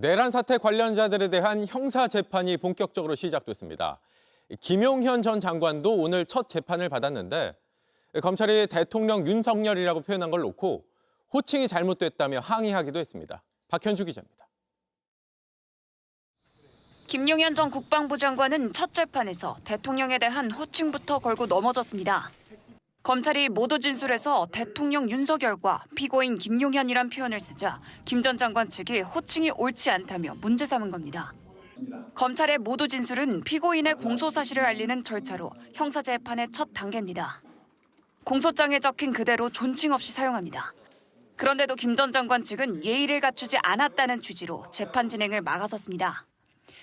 내란 사태 관련자들에 대한 형사 재판이 본격적으로 시작됐습니다. 김용현 전 장관도 오늘 첫 재판을 받았는데 검찰이 대통령 윤석열이라고 표현한 걸 놓고 호칭이 잘못됐다며 항의하기도 했습니다. 박현주 기자입니다. 김용현 전 국방부 장관은 첫 재판에서 대통령에 대한 호칭부터 걸고 넘어졌습니다. 검찰이 모두 진술에서 대통령 윤석열과 피고인 김용현이란 표현을 쓰자 김 전 장관 측이 호칭이 옳지 않다며 문제 삼은 겁니다. 검찰의 모두 진술은 피고인의 공소 사실을 알리는 절차로 형사 재판의 첫 단계입니다. 공소장에 적힌 그대로 존칭 없이 사용합니다. 그런데도 김 전 장관 측은 예의를 갖추지 않았다는 취지로 재판 진행을 막아섰습니다.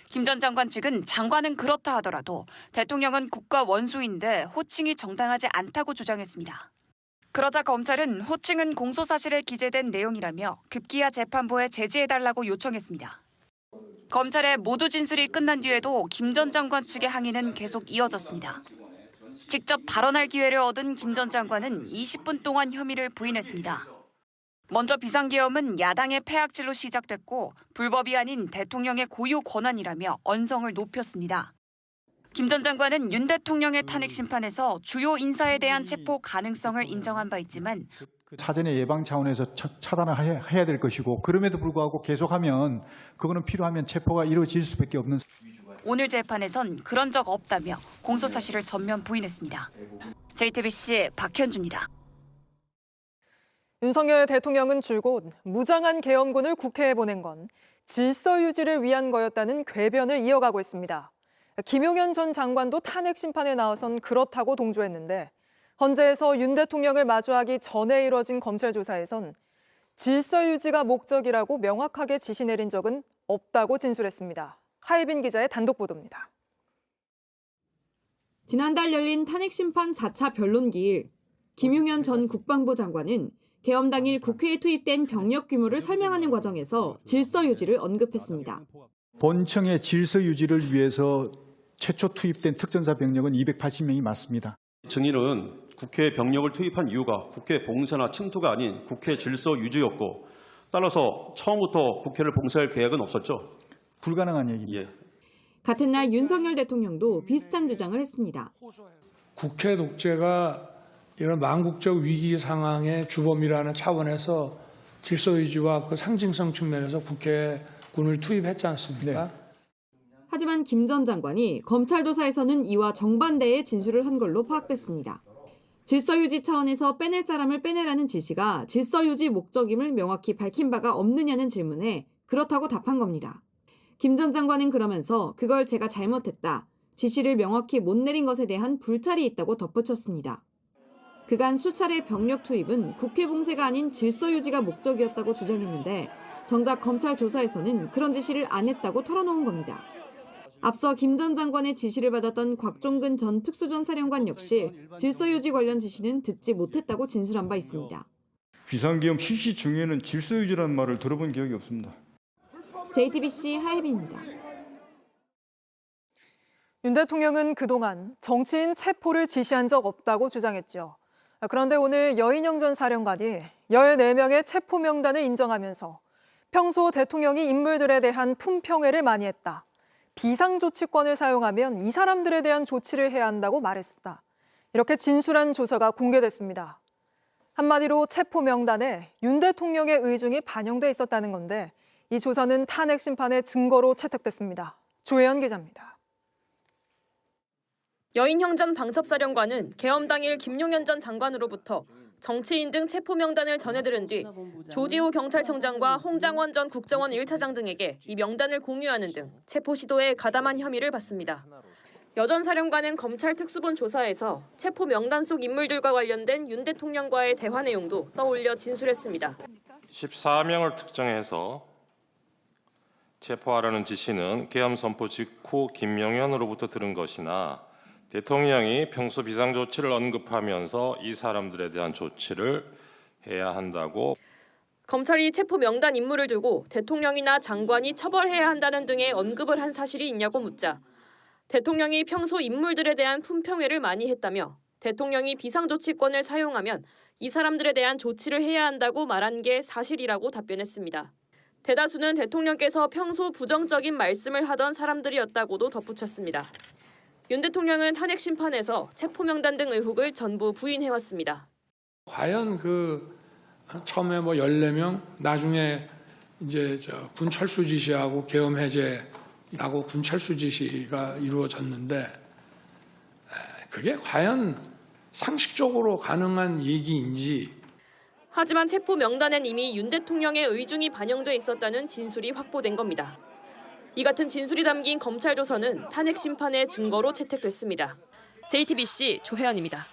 김 전 장관 측은 장관은 그렇다 하더라도 대통령은 국가 원수인데 호칭이 정당하지 않다고 주장했습니다. 그러자 검찰은 호칭은 공소사실에 기재된 내용이라며 급기야 재판부에 제지해달라고 요청했습니다. 검찰의 모두 진술이 끝난 뒤에도 김 전 장관 측의 항의는 계속 이어졌습니다. 직접 발언할 기회를 얻은 김 전 장관은 20분 동안 혐의를 부인했습니다. 먼저 비상계엄은 야당의 패악질로 시작됐고 불법이 아닌 대통령의 고유 권한이라며 언성을 높였습니다. 김 전 장관은 윤 대통령의 탄핵 심판에서 주요 인사에 대한 체포 가능성을 인정한 바 있지만 사전에 예방 차원에서 차단을 해야 될 것이고 그럼에도 불구하고 계속하면 그거는 필요하면 체포가 이루어질 수밖에 없는. 오늘 재판에선 그런 적 없다며 공소사실을 전면 부인했습니다. JTBC 박현주입니다. 윤석열 대통령은 줄곧 무장한 계엄군을 국회에 보낸 건 질서 유지를 위한 거였다는 궤변을 이어가고 있습니다. 김용현 전 장관도 탄핵 심판에 나와선 그렇다고 동조했는데 헌재에서 윤 대통령을 마주하기 전에 이뤄진 검찰 조사에선 질서 유지가 목적이라고 명확하게 지시 내린 적은 없다고 진술했습니다. 하예빈 기자의 단독 보도입니다. 지난달 열린 탄핵 심판 4차 변론기일 김용현 전 국방부 장관은 계엄 당일 국회에 투입된 병력 규모를 설명하는 과정에서 질서 유지를 언급했습니다. 본청의 질서 유지를 위해서 최초 투입된 특전사 병력은 280명이 맞습니다. 증인은 국회에 병력을 투입한 이유가 국회 봉쇄나 침투가 아닌 국회 질서 유지였고 따라서 처음부터 국회를 봉쇄할 계획은 없었죠? 불가능한 얘기입니다. 예. 같은 날 윤석열 대통령도 비슷한 주장을 했습니다. 국회 독재가 이런 망국적 위기 상황의 주범이라는 차원에서 질서 유지와 그 상징성 측면에서 국회에 군을 투입했지 않습니까? 네. 하지만 김 전 장관이 검찰 조사에서는 이와 정반대의 진술을 한 걸로 파악됐습니다. 질서 유지 차원에서 빼낼 사람을 빼내라는 지시가 질서 유지 목적임을 명확히 밝힌 바가 없느냐는 질문에 그렇다고 답한 겁니다. 김 전 장관은 그러면서 그걸 제가 잘못했다, 지시를 명확히 못 내린 것에 대한 불찰이 있다고 덧붙였습니다. 그간 수차례 병력 투입은 국회 봉쇄가 아닌 질서 유지가 목적이었다고 주장했는데 정작 검찰 조사에서는 그런 지시를 안 했다고 털어놓은 겁니다. 앞서 김 전 장관의 지시를 받았던 곽종근 전 특수전 사령관 역시 질서 유지 관련 지시는 듣지 못했다고 진술한 바 있습니다. 비상계엄 실시 중에는 질서 유지라는 말을 들어본 기억이 없습니다. JTBC 하예빈입니다. 윤 대통령은 그동안 정치인 체포를 지시한 적 없다고 주장했죠. 그런데 오늘 여인영 전 사령관이 14명의 체포 명단을 인정하면서 평소 대통령이 인물들에 대한 품평회를 많이 했다, 비상조치권을 사용하면 이 사람들에 대한 조치를 해야 한다고 말했다, 이렇게 진술한 조서가 공개됐습니다. 한마디로 체포 명단에 윤 대통령의 의중이 반영돼 있었다는 건데 이 조서는 탄핵 심판의 증거로 채택됐습니다. 조혜연 기자입니다. 여인형 전 방첩사령관은 계엄 당일 김용현 전 장관으로부터 정치인 등 체포 명단을 전해들은 뒤 조지호 경찰청장과 홍장원 전 국정원 1차장 등에게 이 명단을 공유하는 등 체포 시도에 가담한 혐의를 받습니다. 여 전 사령관은 검찰 특수본 조사에서 체포 명단 속 인물들과 관련된 윤 대통령과의 대화 내용도 떠올려 진술했습니다. 14명을 특정해서 체포하라는 지시는 계엄 선포 직후 김용현으로부터 들은 것이나 대통령이 평소 비상조치를 언급하면서 이 사람들에 대한 조치를 해야 한다고. 검찰이 체포 명단 인물을 두고 대통령이나 장관이 처벌해야 한다는 등의 언급을 한 사실이 있냐고 묻자 대통령이 평소 인물들에 대한 품평회를 많이 했다며 대통령이 비상조치권을 사용하면 이 사람들에 대한 조치를 해야 한다고 말한 게 사실이라고 답변했습니다. 대다수는 대통령께서 평소 부정적인 말씀을 하던 사람들이었다고도 덧붙였습니다. 윤 대통령은 탄핵 심판에서 체포 명단 등 의혹을 전부 부인해왔습니다. 과연 처음에 14명, 나중에 이제 군 철수 지시하고 계엄 해제라고 군 철수 지시가 이루어졌는데 그게 과연 상식적으로 가능한 얘기인지. 하지만 체포 명단엔 이미 윤 대통령의 의중이 반영돼 있었다는 진술이 확보된 겁니다. 이 같은 진술이 담긴 검찰 조서는 탄핵 심판의 증거로 채택됐습니다. JTBC 조혜연입니다.